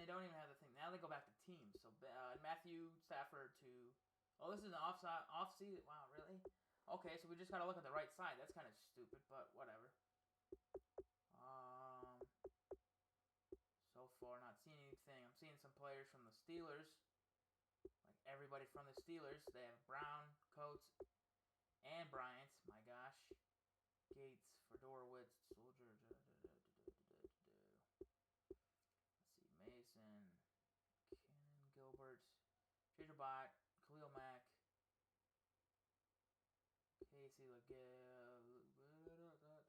don't even have the thing. Now they go back to teams. So Matthew Stafford to... Oh, this is an off-season. Wow, really? Okay, so we just got to look at the right side. That's kind of stupid, but whatever. So far, not seeing anything. I'm seeing some players from the Steelers. Like everybody from the Steelers. They have Brown, Coates, and Bryant. My gosh. Gates, Fedorowicz, Soldier. Let's see. Mason, Cannon, Gilbert, Trader Khalil Mack, Casey Leggett.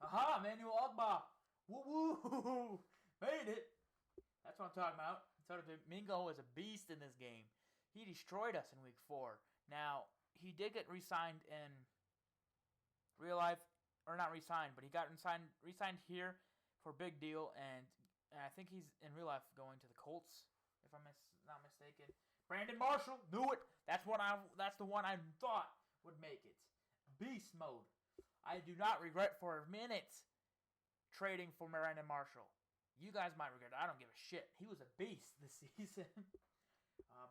Aha! Manuel Ogba! Woo woo! Made it! That's what I'm talking about. So Mingo was a beast in this game. He destroyed us in week 4. Now, he did get re-signed in real life, or not re-signed, but he got re-signed here for a big deal, and I think he's in real life going to the Colts, if I'm not mistaken. Brandon Marshall, knew it. That's the one I thought would make it. Beast mode. I do not regret for a minute trading for Brandon Marshall. You guys might regret it. I don't give a shit. He was a beast this season.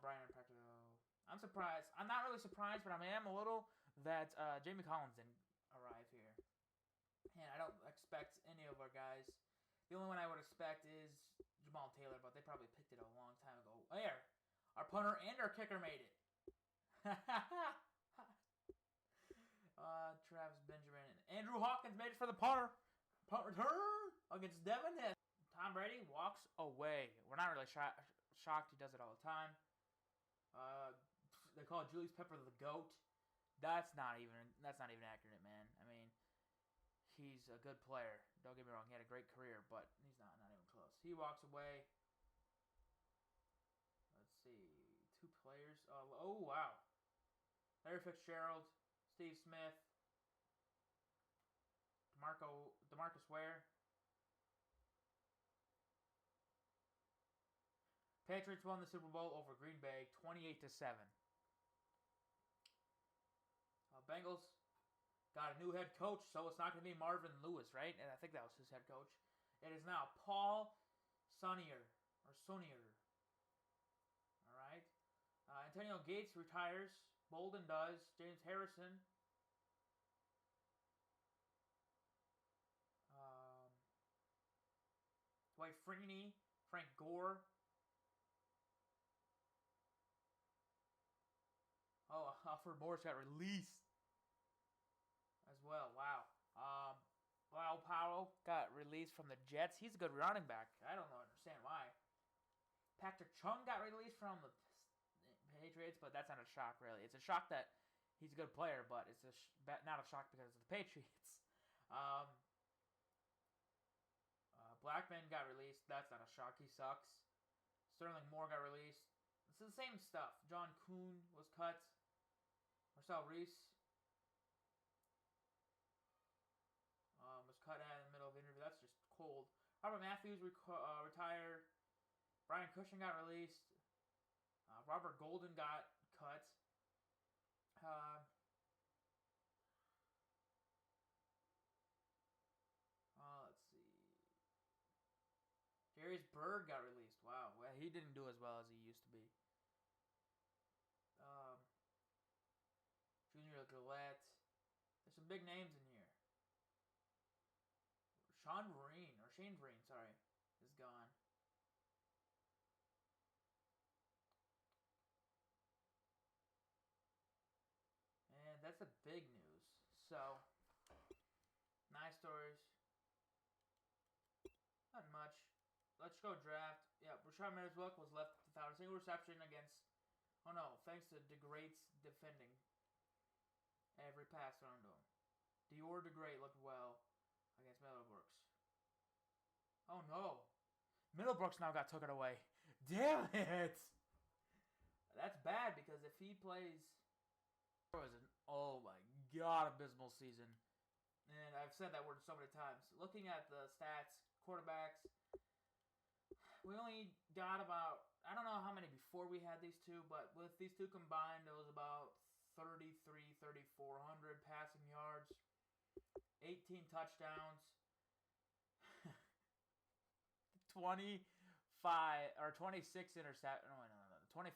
Brian Practical. I'm surprised. I'm not really surprised, but I am a little that Jamie Collins didn't arrive here. And I don't expect any of our guys. The only one I would expect is Jamal Taylor, but they probably picked it a long time ago. There. Our punter and our kicker made it. Travis Benjamin and Andrew Hawkins made it for the punter. Punt return against Devin Hess. Tom Brady walks away. We're not really shocked. He does it all the time. They call Julius Pepper the GOAT. That's not even accurate, man. I mean, he's a good player. Don't get me wrong. He had a great career, but he's not even close. He walks away. Let's see. 2 players. Oh, wow. Larry Fitzgerald, Steve Smith, DeMarcus Ware. Patriots won the Super Bowl over Green Bay 28-7. Bengals got a new head coach, so it's not going to be Marvin Lewis, right? And I think that was his head coach. It is now Paul Sonnier. All right. Antonio Gates retires. Bolden does. James Harrison. Dwight Freeney. Frank Gore. Oh, Alfred Morris got released as well. Wow. Bilal Powell got released from the Jets. He's a good running back. I don't understand why. Patrick Chung got released from the Patriots, but that's not a shock, really. It's a shock that he's a good player, but it's not a shock because of the Patriots. Blackman got released. That's not a shock. He sucks. Sterling Moore got released. It's the same stuff. John Kuhn was cut. Marcel Reese was cut out in the middle of the interview. That's just cold. Robert Matthews retired. Brian Cushing got released. Robert Golden got cut. Let's see. Darius Byrd got released. Wow. Well, he didn't do as well as he used to be. Junior Gillette. There's some big names in here. Shane Vereen, sorry, is gone. And that's the big news. So, nice stories. Not much. Let's go draft. Yeah, Rashard Mearswick was left without a single reception against... Oh no, thanks to DeGreat's defending every pass thrown to him. Dior DeGreat looked well against Middlebrooks. Oh no. Middlebrooks now got taken away. Damn it! That's bad because if he plays... It was an, oh my god, abysmal season. And I've said that word so many times. Looking at the stats, quarterbacks, we only got about, I don't know how many before we had these two, but with these two combined, it was about 3,400 passing yards, 18 touchdowns, 20 26 interceptions. No, 25,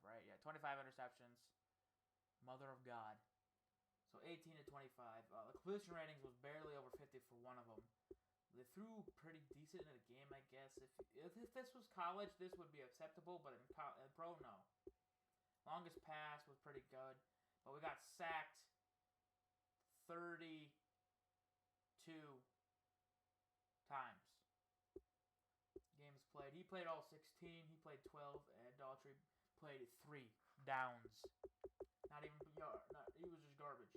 right? Yeah, 25 interceptions. Mother of God. So 18 to 25. The completion ratings was barely over 50 for one of them. They threw pretty decent in a game, I guess. If this was college, this would be acceptable, but in pro, no. Longest pass was pretty good, but we got sacked 32 times. Games played. He played all 16. He played 12, and Daughtry played 3 downs. Not even he was just garbage.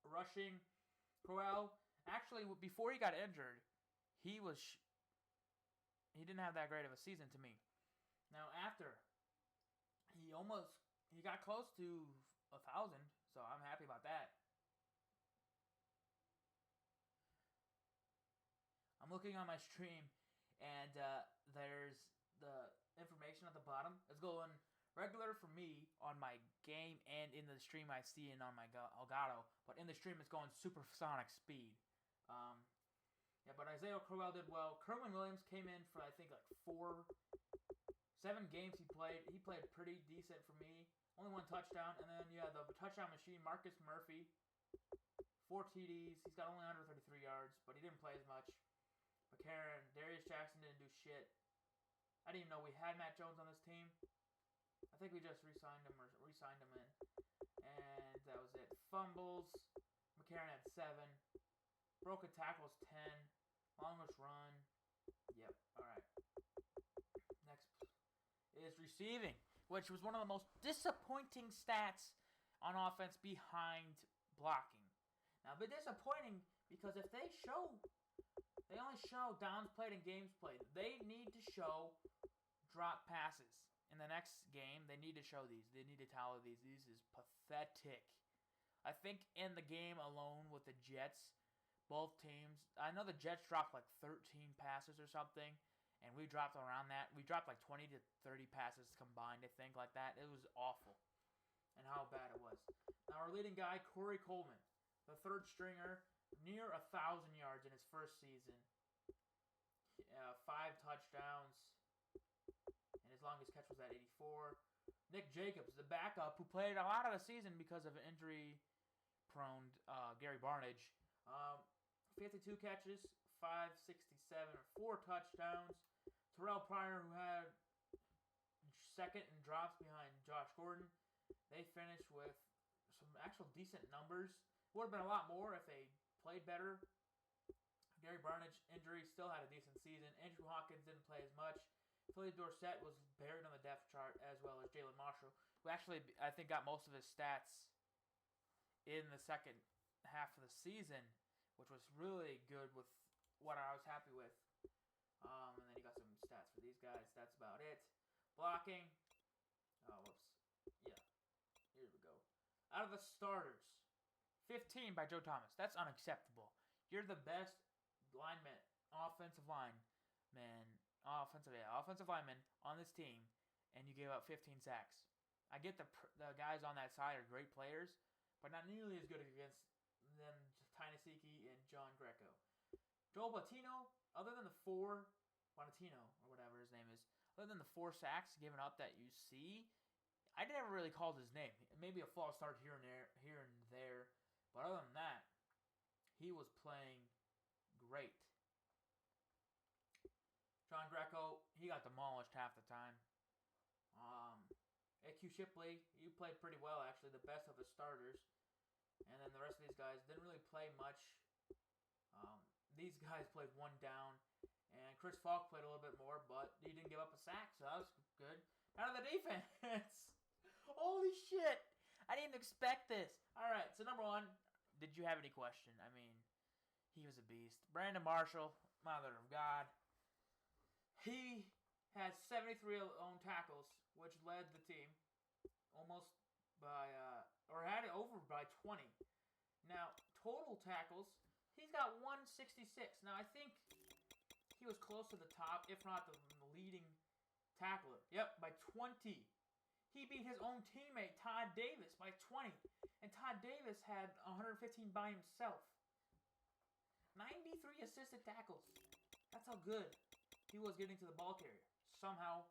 Rushing, Crowell. Actually, before he got injured, he didn't have that great of a season to me. Now after, he got close to 1,000, so I'm happy about that. I'm looking on my stream, and there's the information at the bottom. It's going regular for me on my game, and in the stream I see it on my Elgato, but in the stream it's going supersonic speed. But Isaiah Crowell did well. Kerwin Williams came in for I think like 7 games he played. He played pretty decent for me. Only 1 touchdown, and then the touchdown machine, Marcus Murphy, 4 TDs. He's got only 133 yards, but he didn't play as much. McCarron, Darius Jackson didn't do shit. I didn't even know we had Matt Jones on this team. I think we just re-signed him in. And that was it. Fumbles, McCarron had 7. Broken tackles, 10. Longest run. Yep, alright. Next is receiving, which was one of the most disappointing stats on offense behind blocking. Now, a bit disappointing because if they only show downs played and games played. They need to show drop passes. In the next game, they need to show these. They need to tally these. This is pathetic. I think in the game alone with the Jets, both teams, I know the Jets dropped like 13 passes or something, and we dropped around that. We dropped like 20 to 30 passes combined, I think, like that. It was awful, and how bad it was. Now, our leading guy, Corey Coleman, the third stringer, near 1,000 yards in his first season. 5 touchdowns. And his longest catch was at 84. Nick Jacobs, the backup, who played a lot of the season because of an injury-prone Gary Barnage. 52 catches, 567, 4 touchdowns. Terrell Pryor, who had second in drops behind Josh Gordon. They finished with some actual decent numbers. Would have been a lot more if they played better. Gary Barnage injury still had a decent season. Andrew Hawkins didn't play as much. Philly Dorsett was buried on the depth chart, as well as Jalen Marshall, who actually, I think, got most of his stats in the second half of the season, which was really good with what I was happy with. And then you got some stats for these guys. That's about it. Blocking. Oh, whoops. Yeah. Here we go. Out of the starters, 15 by Joe Thomas. That's unacceptable. You're the best lineman, offensive lineman on this team, and you gave up 15 sacks. I get the guys on that side are great players, but not nearly as good against them Tynasiki and John Greco. Joel Bonatino, other than the 4 sacks given up that you see, I never really called his name. Maybe a false start here and there, but other than that, he was playing great. John Greco, he got demolished half the time. AQ Shipley, you played pretty well, actually, the best of the starters. And then the rest of these guys didn't really play much. These guys played 1 down. And Chris Falk played a little bit more, but he didn't give up a sack, so that was good. Out of the defense. Holy shit. I didn't expect this. All right, so number 1, did you have any question? I mean, he was a beast. Brandon Marshall, mother of God. He had 73 own tackles, which led the team almost by, had it over by 20. Now, total tackles, he's got 166. Now, I think he was close to the top, if not the leading tackler. Yep, by 20. He beat his own teammate, Todd Davis, by 20. And Todd Davis had 115 by himself. 93 assisted tackles. That's how good he was getting to the ball carrier. Somehow.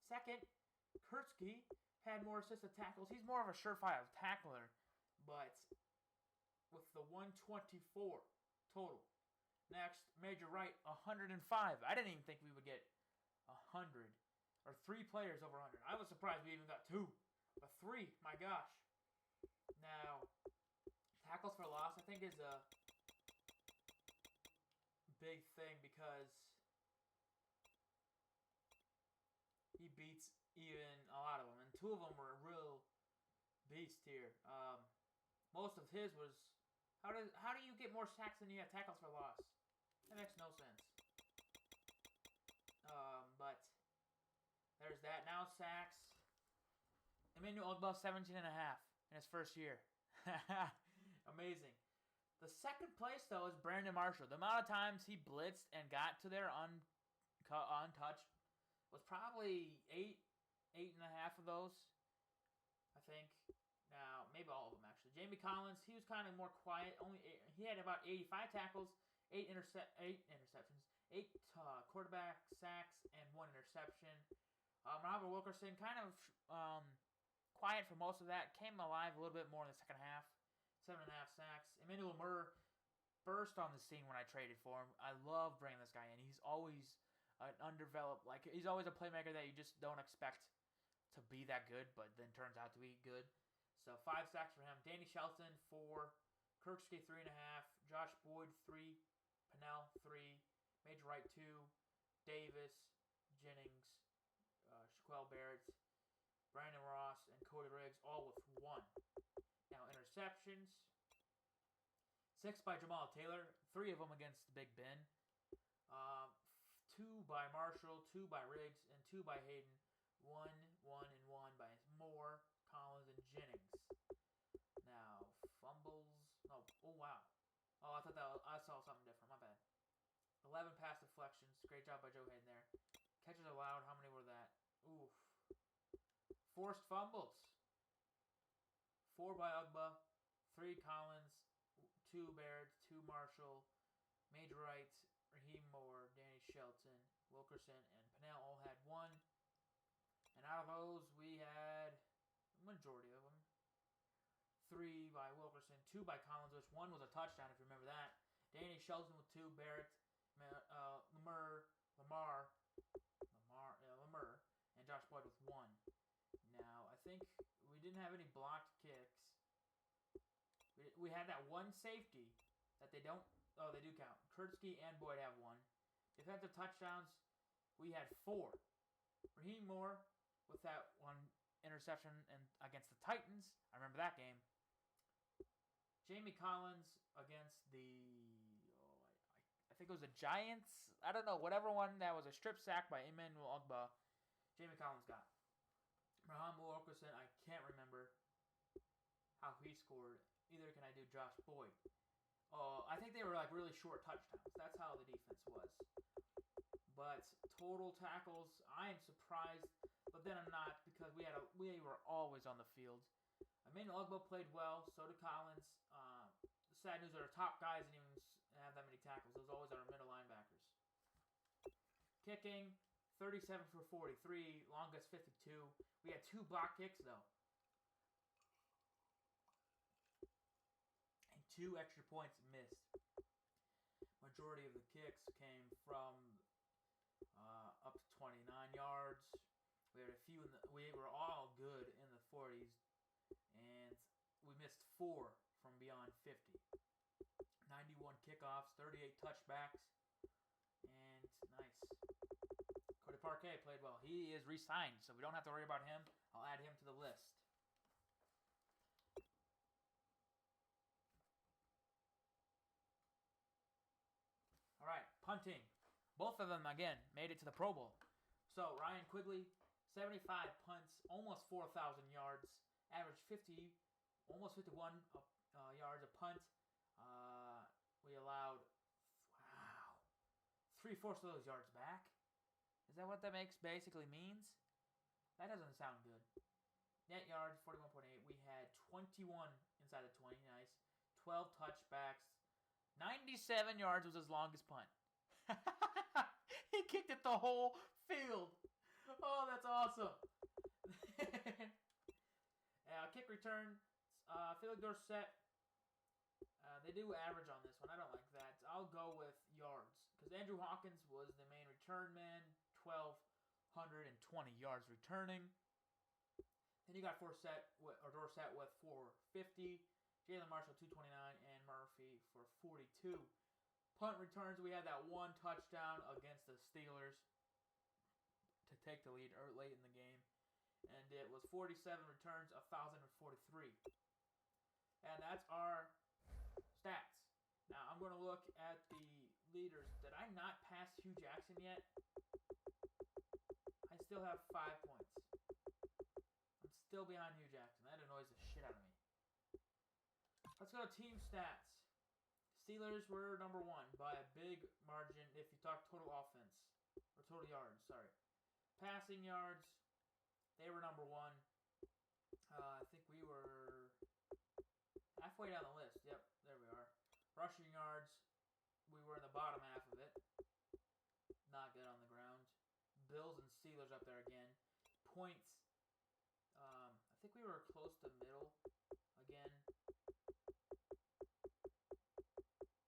Second, Kurtzky had more assisted tackles. He's more of a surefire tackler, but with the 124 total. Next, Major Wright, 105. I didn't even think we would get 100. Or 3 players over 100. I was surprised we even got 2. But 3, my gosh. Now, tackles for loss, I think, is a big thing because he beats even a lot of them. And 2 of them were real beasts here. Most of his was... How do you get more sacks than you have tackles for loss? That makes no sense. But there's that. Now sacks. Emmanuel Ogbah, 17.5 in his first year. Amazing. The second place, though, is Brandon Marshall. The amount of times he blitzed and got to there untouched was probably 8.5 of those, I think. Now, maybe all of them, actually. Jamie Collins, he was kind of more quiet. He had about 85 tackles, 8 interceptions, 8 quarterback sacks, and 1 interception. Robert Wilkerson, kind of quiet for most of that. Came alive a little bit more in the second half. 7.5 sacks. Emmanuel Murr burst on the scene when I traded for him. I love bringing this guy in. He's always an undeveloped, he's always a playmaker that you just don't expect to be that good, but then turns out to be good. So 5 sacks for him. Danny Shelton, 4. Kirksky, 3.5. Josh Boyd, 3. Pennell, 3. Major Wright, 2. Davis, Jennings, Shaquille Barrett, Brandon Ross, and Cody Riggs, all with 1. Now, interceptions. 6 by Jamal Taylor. 3 of them against Big Ben. 2 by Marshall, 2 by Riggs, and 2 by Hayden. 1 and 1 by Moore, Collins, and Jennings. Now, fumbles. Oh, wow. Oh, I saw something different. My bad. 11 pass deflections. Great job by Joe Hayden there. Catches allowed. How many were that? Oof. Forced fumbles. 4 by Ugba. 3 Collins. 2 Baird. 2 Marshall. Major Wright. Raheem Moore. Danny Shelton. Wilkerson. And Pennell all had 1. And out of those, we had a majority of them. 3 by Wilkerson, 2 by Collins, which 1 was a touchdown, if you remember that. Danny Shelton with 2, Barrett, Lamar, and Josh Boyd with 1. Now, I think we didn't have any blocked kicks. We had that 1 safety that they don't... Oh, they do count. Kurtzky and Boyd have 1. Defensive touchdowns, we had 4. Raheem Moore with that 1 interception against the Titans. I remember that game. Jamie Collins against I think it was the Giants. I don't know. Whatever one that was a strip sack by Emmanuel Ogbah. Jamie Collins got. Raheem Wilkerson, I can't remember how he scored. Neither can I do Josh Boyd. I think they were really short touchdowns. That's how the defense was. But total tackles, I am surprised, but then I'm not because we were always on the field. Emmanuel Ogbah played well, so did Collins. The sad news are our top guys didn't even have that many tackles. It was always our middle linebackers. Kicking, 37 for 43, longest 52. We had 2 block kicks though. And 2 extra points missed. Majority of the kicks came from up to 29 yards. We had a few we were all good in the 40s, and we missed 4 from beyond 50. 91 kickoffs, 38 touchbacks, and nice. Cody Parquet played well. He is re-signed, so we don't have to worry about him. I'll add him to the list. All right, punting. Both of them, again, made it to the Pro Bowl. So, Ryan Quigley, 75 punts, almost 4,000 yards, average 50, almost 51 yards a punt. We allowed, 3/4 of those yards back. Is that what that basically means? That doesn't sound good. Net yards, 41.8. We had 21 inside the 20, nice. 12 touchbacks. 97 yards was his longest punt. He kicked it the the whole field. Oh, that's awesome. Kick return. Felix Dorset. They do average on this one. I don't like that. I'll go with yards because Andrew Hawkins was the main return man. 1,220 yards returning. Then you got Dorset with 450. Jalen Marshall 229 and Murphy for 42. Punt returns, we had that one touchdown against the Steelers to take the lead late in the game. And it was 47 returns, 1,043. And that's our stats. Now, I'm going to look at the leaders. Did I not pass Hugh Jackson yet? I still have 5 points. I'm still behind Hugh Jackson. That annoys the shit out of me. Let's go to team stats. Steelers were number 1 by a big margin if you talk total offense. Or total yards, sorry. Passing yards, they were number 1. I think we were halfway down the list. Yep, there we are. Rushing yards, we were in the bottom half of it. Not good on the ground. Bills and Steelers up there again. Points, I think we were close to middle again.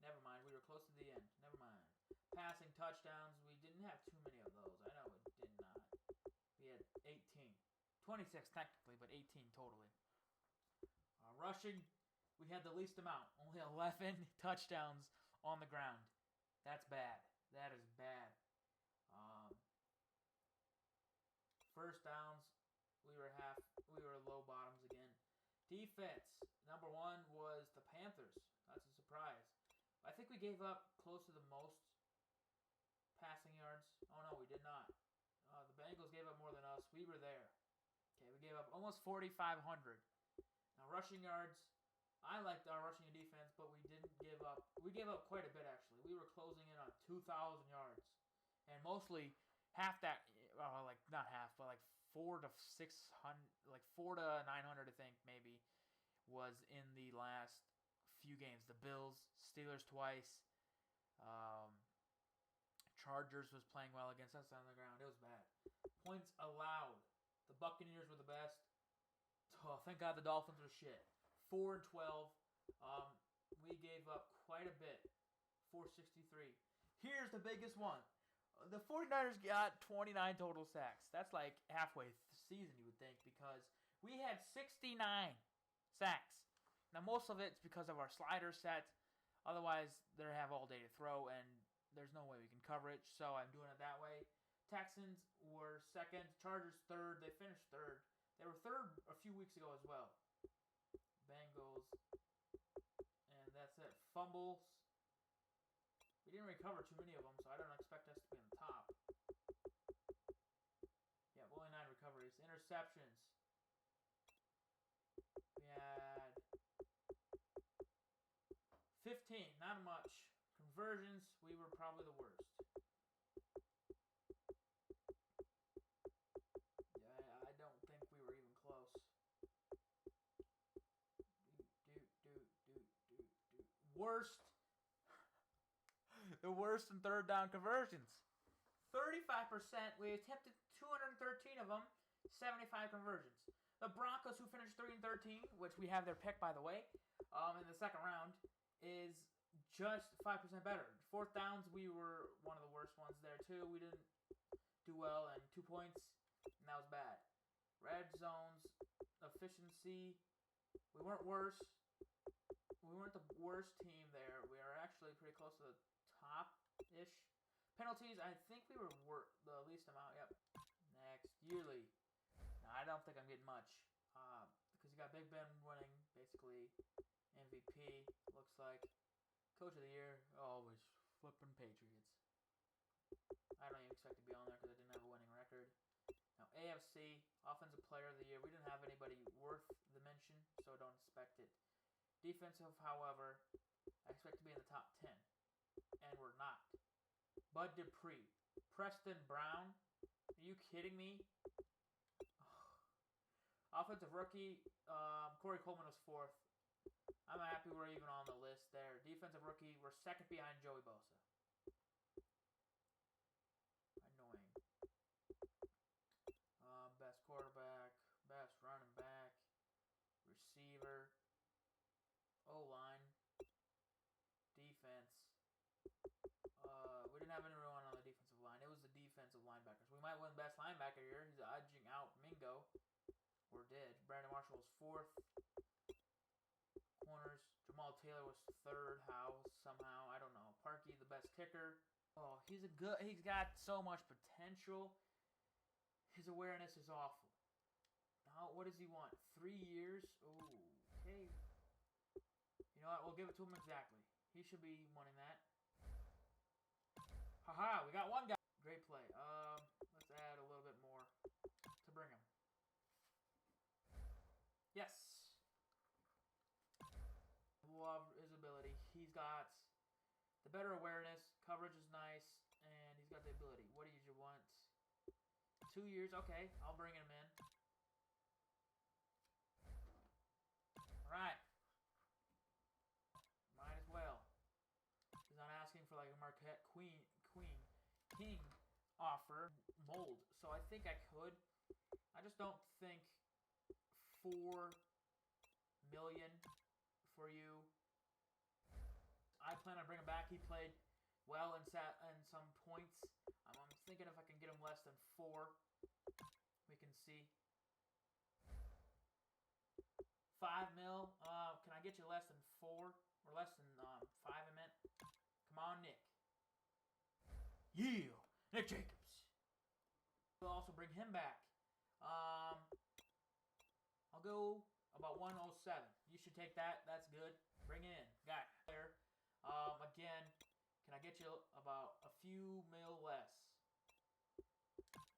Never mind, we were close to the end. Never mind. Passing touchdowns, we didn't have too many of those. I know it did not. We had 18. 26 technically, but 18 totally. Rushing, we had the least amount. Only 11 touchdowns on the ground. That's bad. That is bad. First downs, we were low bottoms again. Defense, number 1 was the Panthers. That's a surprise. I think we gave up close to the most passing yards. Oh, no, we did not. The Bengals gave up more than us. We were there. Okay, we gave up almost 4,500. Now, rushing yards, I liked our rushing and defense, but we didn't give up. We gave up quite a bit, actually. We were closing in on 2,000 yards. And mostly half that, like not half, but like 400 to 600, like 400 to 900, I think, maybe, was in the last few games. The Bills, Steelers twice, Chargers was playing well against us on the ground. It was bad. Points allowed. The Buccaneers were the best. Oh, thank God the Dolphins were shit. 4-12. We gave up quite a bit. 463. Here's the biggest one. The 49ers got 29 total sacks. That's like halfway the season, you would think, because we had 69 sacks. Now, most of it's because of our slider set. Otherwise, they have all day to throw, and there's no way we can cover it, so I'm doing it that way. Texans were second. Chargers third. They finished third. They were third a few weeks ago as well. Bengals. And that's it. Fumbles. We didn't recover too many of them, so I don't expect us to be on the top. Yeah, only 9 recoveries. Interceptions. We had 15, not much. Conversions, we were probably the worst. Yeah, I don't think we were even close. Worst. The worst in third down conversions. 35%. We attempted 213 of them. 75 conversions. The Broncos, who finished 3-13, which we have their pick, by the way, in the second round, is just 5% better. Fourth downs, we were one of the worst ones there, too. We didn't do well, and 2 points, and that was bad. Red zones, efficiency, we weren't worse. We weren't the worst team there. We are actually pretty close to the top-ish. Penalties, I think we were the least amount. Yep. Next, yearly. Now, I don't think I'm getting much. Because you got Big Ben winning, basically. MVP, looks like. Coach of the year, always flipping Patriots. I don't even expect to be on there because I didn't have a winning record. Now, AFC, Offensive Player of the Year. We didn't have anybody worth the mention, so don't expect it. Defensive, however, I expect to be in the top 10. And we're not. Bud Dupree. Preston Brown. Are you kidding me? Offensive rookie, Corey Coleman was 4th. I'm happy we're even on the list there. Defensive rookie, we're second behind Joey Bosa. Annoying. might win best linebacker here. He's edging out Mingo. Or did. Brandon Marshall was 4th. Corners. Jamal Taylor was 3rd. How? Somehow. I don't know. Parkey, the best kicker. Oh, he's got so much potential. His awareness is awful. What does he want? 3 years? Ooh, okay. You know what? We'll give it to him exactly. He should be wanting that. Haha, we got one guy. Great play. Let's add a little bit more to bring him. Yes. Love his ability. He's got the better awareness. Coverage is nice. And he's got the ability. What did you want? 2 years. Okay, I'll bring him in. Alright. Might as well. He's not asking for like a Marquette King offer mold. So I think I could. I just don't think $4 million for you. I plan on bringing him back. He played well and some points. I'm thinking if I can get him less than 4, we can see. 5 mil. Can I get you less than 4 or less than 5? I meant. Come on, Nick. Yeah, Nick Jacobs. We'll also bring him back. I'll go about 107. You should take that. That's good. Bring in guy there. Again, can I get you about a few mil less?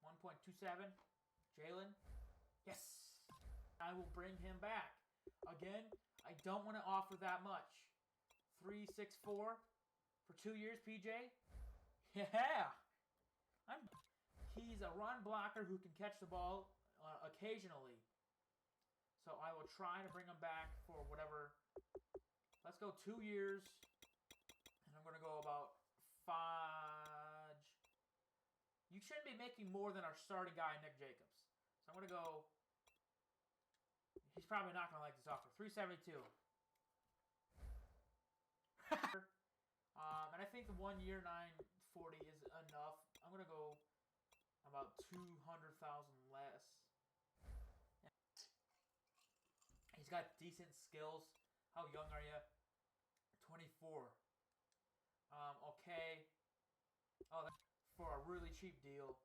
1.27. Jalen. Yes. I will bring him back. Again, I don't want to offer that much. 3.64 for 2 years, PJ. Yeah. He's a run blocker who can catch the ball occasionally. So I will try to bring him back for whatever. Let's go 2 years. And I'm going to go about 5. You shouldn't be making more than our starting guy, Nick Jacobs. So I'm going to go. He's probably not going to like this offer. 372. And I think the 1 year 940 is enough. I'm going to go about 200,000 less. He's got decent skills. How young are you? 24. Okay. Oh, that's for a really cheap deal.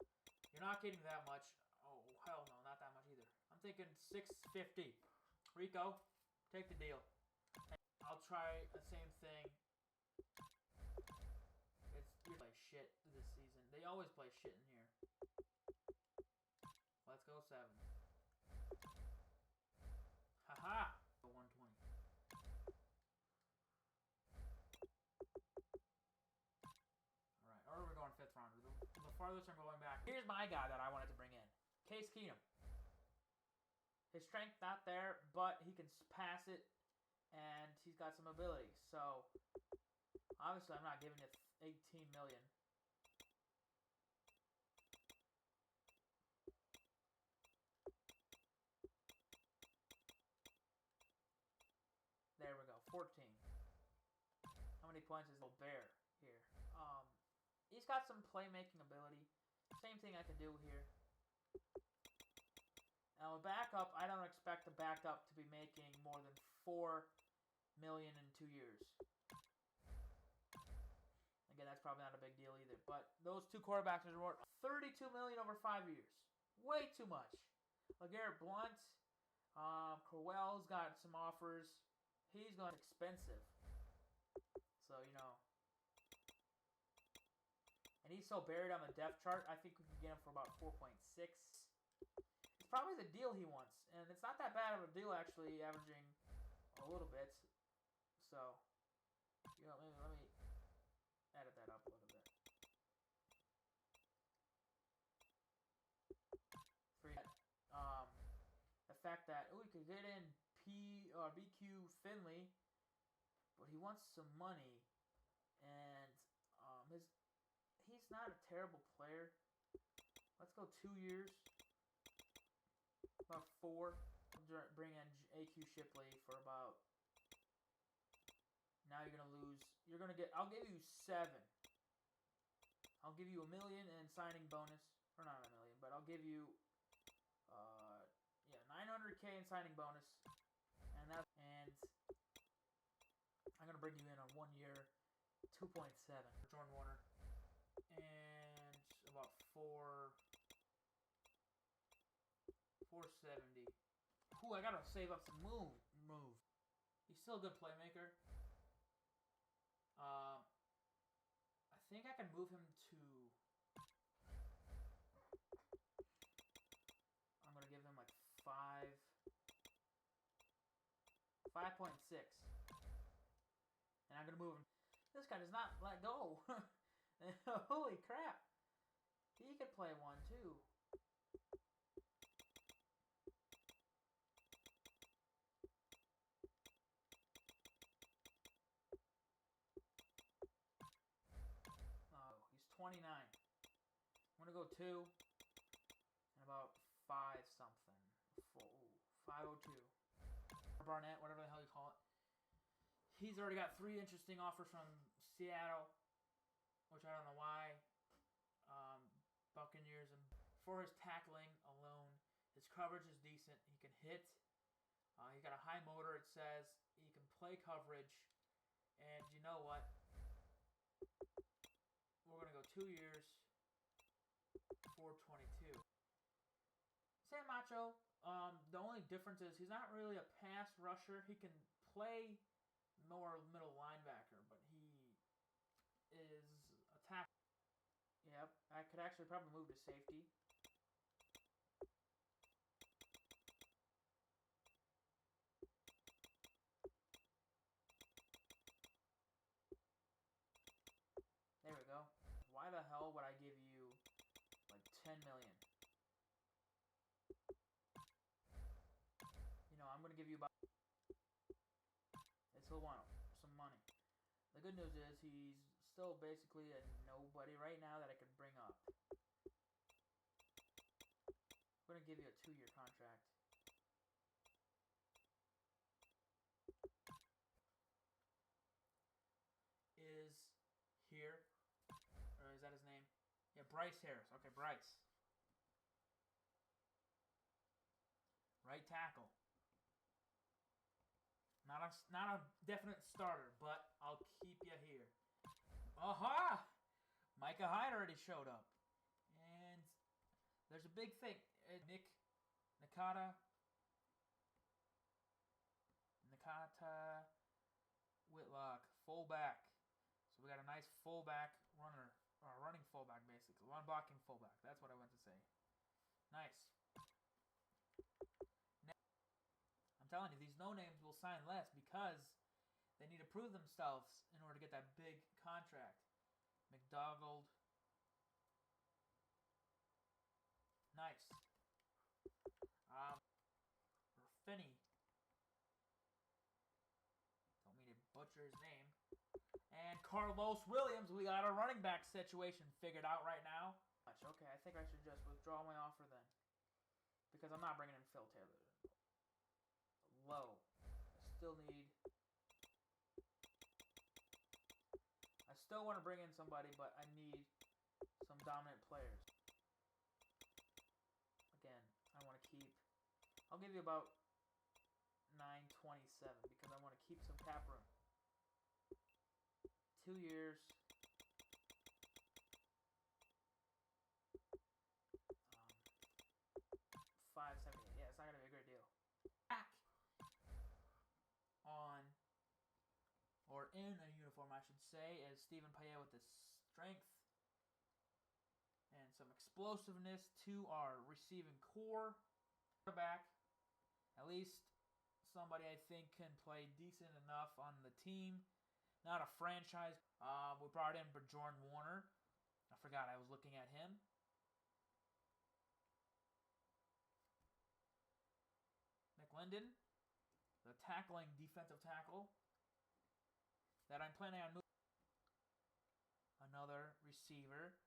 You're not getting that much. Oh, hell no, not that much either. I'm thinking 650. Rico, take the deal. I'll try the same thing. You play shit this season. They always play shit in here. Let's go 7. Haha! 120. Alright, or we're going 5th round. The farthest I'm going back. Here's my guy that I wanted to bring in. Case Keenum. His strength not there, but he can pass it, and he's got some ability. So, obviously I'm not giving you 18 million. There we go, 14. How many points is Bear here? He's got some playmaking ability. Same thing I can do here. Now, a backup, I don't expect the backup to be making more than $4 million in 2 years. Again, that's probably not a big deal either. But those 2 quarterbacks are worth $32 million over 5 years. Way too much. LeGarrette Blount, Crowell's got some offers. He's going expensive. So, you know. And he's so buried on the depth chart, I think we can get him for about 4.6. It's probably the deal he wants. And it's not that bad of a deal, actually, averaging a little bit. So, you know, maybe let me edit that up a little bit. The fact that we could get in BQ Finley, but he wants some money, and he's not a terrible player. Let's go 2 years, about 4. Bring in AQ Shipley for about. Now you're gonna lose. I'll give you 7. I'll give you $1 million in signing bonus. or not a million, but I'll give you, yeah, 900K in signing bonus, and I'm gonna bring you in on 1 year, 2.7 for Jordan Warner, and about 470. Ooh, I gotta save up some move. He's still a good playmaker. I think I can move him to. I'm gonna give him like 5.6, and I'm gonna move him. This guy does not let go. Holy crap! He could play one too. Oh, he's 29. I'm gonna go 2 and about 5 something. 502. Barnett, whatever the hell you call it. He's already got 3 interesting offers from Seattle, which I don't know why. Buccaneers, and for his tackling alone, his coverage is decent. He can hit. He got a high motor, it says. He can play coverage. And you know what? We're going to go 2 years, 422. Sam Macho, the only difference is he's not really a pass rusher. He can play more middle linebacker, but he is a tackle. Yep, I could actually probably move to safety. There we go. Why the hell would I give you like 10 million? You know, I'm going to give you about... It's he'll want some money. The good news is he's still basically a nobody right now that I could bring up. I'm going to give you a 2-year contract. Is here. Or is that his name? Yeah, Bryce Harris. Okay, Bryce. Right tackle. Not a definite starter, but I'll keep you here. Aha! Micah Hyde already showed up. And there's a big thing. Nakata Whitlock, fullback. So we got a nice fullback runner, or running fullback basically. One blocking fullback. That's what I meant to say. Nice. I'm telling you, these no-names will sign less because they need to prove themselves in order to get that big contract. McDougald. Nice. Finney. Don't mean to butcher his name. And Carlos Williams. We got a running back situation figured out right now. Okay, I think I should just withdraw my offer then. Because I'm not bringing in Phil Taylor. Low. I still want to bring in somebody, but I need some dominant players. Again, I want to keep... I'll give you about 927 because I want to keep some cap room. 2 years. 578. Yeah, it's not going to be a great deal. Back on, or in a uniform, I should say, is Stephen Payet with the strength and some explosiveness to our receiving core. Quarterback, at least somebody I think can play decent enough on the team. Not a franchise. We brought in Jordan Warner. I forgot I was looking at him. McLendon, the tackling defensive tackle that I'm planning on moving. Another receiver,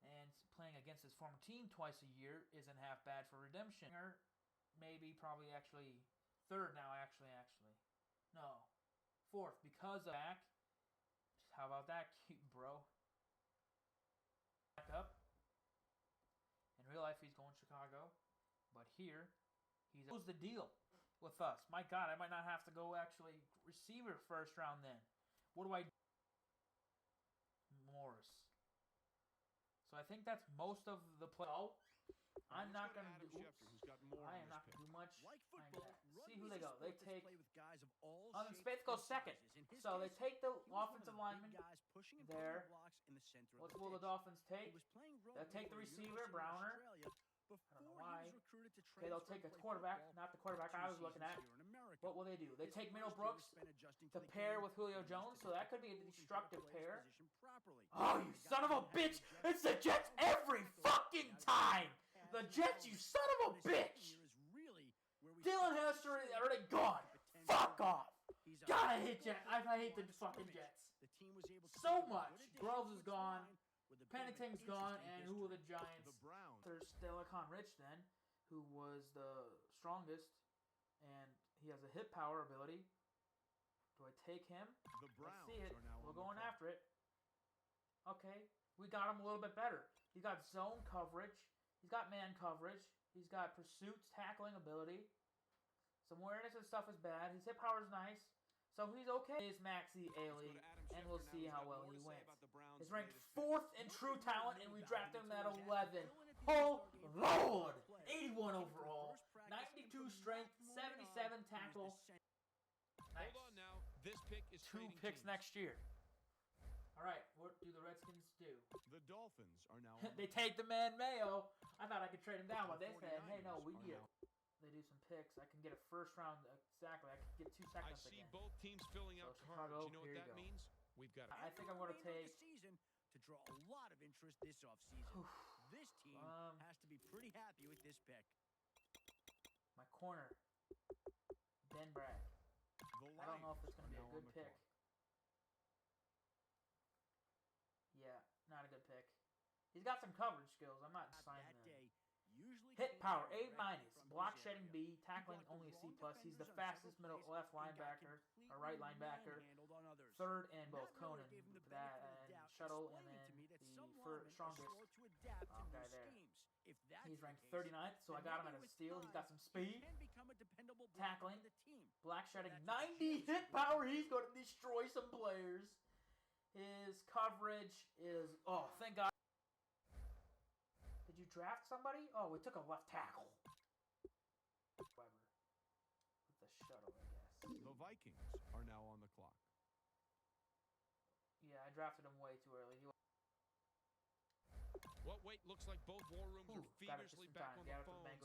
and playing against his former team twice a year isn't half bad for redemption. Or maybe, probably, actually, third now, actually. No, fourth, because of back. How about that, cute bro? Back up. he's going Chicago. But here, he's the deal with us. My God, I might not have to go actually receiver first round then. What do I do? Morris. So I think that's most of the play. Oh, I'm not going to do. I am not going to do much. See who they go. They take. The Spades goes second. So they take the offensive lineman there. What will the Dolphins take? They'll take the receiver, Browner. I don't know why. Okay, they'll take a quarterback. Not the quarterback I was looking at. What will they do? They take Middle Brooks to pair with Julio Jones, so that could be a destructive pair. Oh, you son of a bitch! It's the Jets every fucking time! The Jets, you son of a bitch! Dylan Hester is already gone. Fuck off! God, I hate Jets. I hate the fucking Jets. So much. Groves is gone. Pennington's gone, and who are the Giants? There's Stelicon Rich then, who was the strongest, and he has a hit power ability. Do I take him? Let's see it. We're going after it. Okay, we got him a little bit better. He's got zone coverage. He's got man coverage. He's got pursuits, tackling ability. Some awareness and stuff is bad. His hit power is nice. So he's okay. He's Maxie Ailey, and we'll see how well he wins. He's ranked 4th in true talent, and we drafted him at 11. Oh, Lord! 81 overall, 92 strength, 77 tackle. Nice. Two picks next year. All right, what do the Redskins do? The Dolphins are now. They take the man Mayo. I thought I could trade him down, but they said, "Hey, no, we need it." They do some picks. I can get a first round exactly. I can get 2 seconds I see again. both teams filling out cards. Chicago, You know what that means? We've got. I think I'm going to take. To draw a lot of interest this offseason. This team has to be pretty happy with this pick. My corner, Ben Bragg. I don't know if it's going to be a good pick. Yeah, not a good pick. He's got some coverage skills. I'm not signing him. Hit power, A-. Block shedding B, tackling only a C+. He's the fastest middle left linebacker, or right linebacker. 3rd in both Conan, that, and Shuttle, and then the strongest guy there. He's ranked 39th, so I got him at a steal. He's got some speed, tackling, black shedding, 90 hit power. He's going to destroy some players. His coverage is, oh, thank God. Did you draft somebody? Oh, we took a left tackle. Weber. With the shuttle, I guess. The Vikings are now on the clock. Yeah, I drafted him way too early. What wait? Looks like both war rooms are feverishly back on the phones. I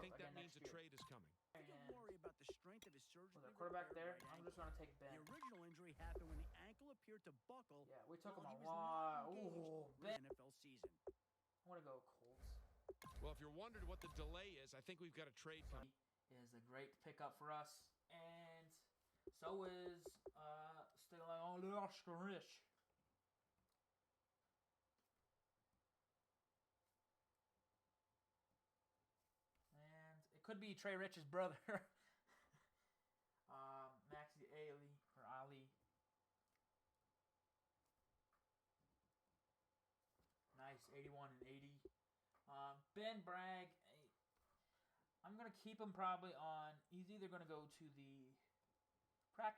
think that means a trade is coming. Don't worry about the strength of his surgery. With a quarterback there, I'm just going to take Ben. The original injury happened when the ankle appeared to buckle. Yeah, we took him a while. Ooh, Ben. NFL season. I want to go Colts. Well, if you're wondering what the delay is, I think we've got a trade coming. Is a great pickup for us, and so is Stelicon Rich. And it could be Trey Rich's brother. Maxie Ailey or Ali. Nice, 81 and 80. Ben Bragg, I'm going to keep him probably on. He's either going to go to the practice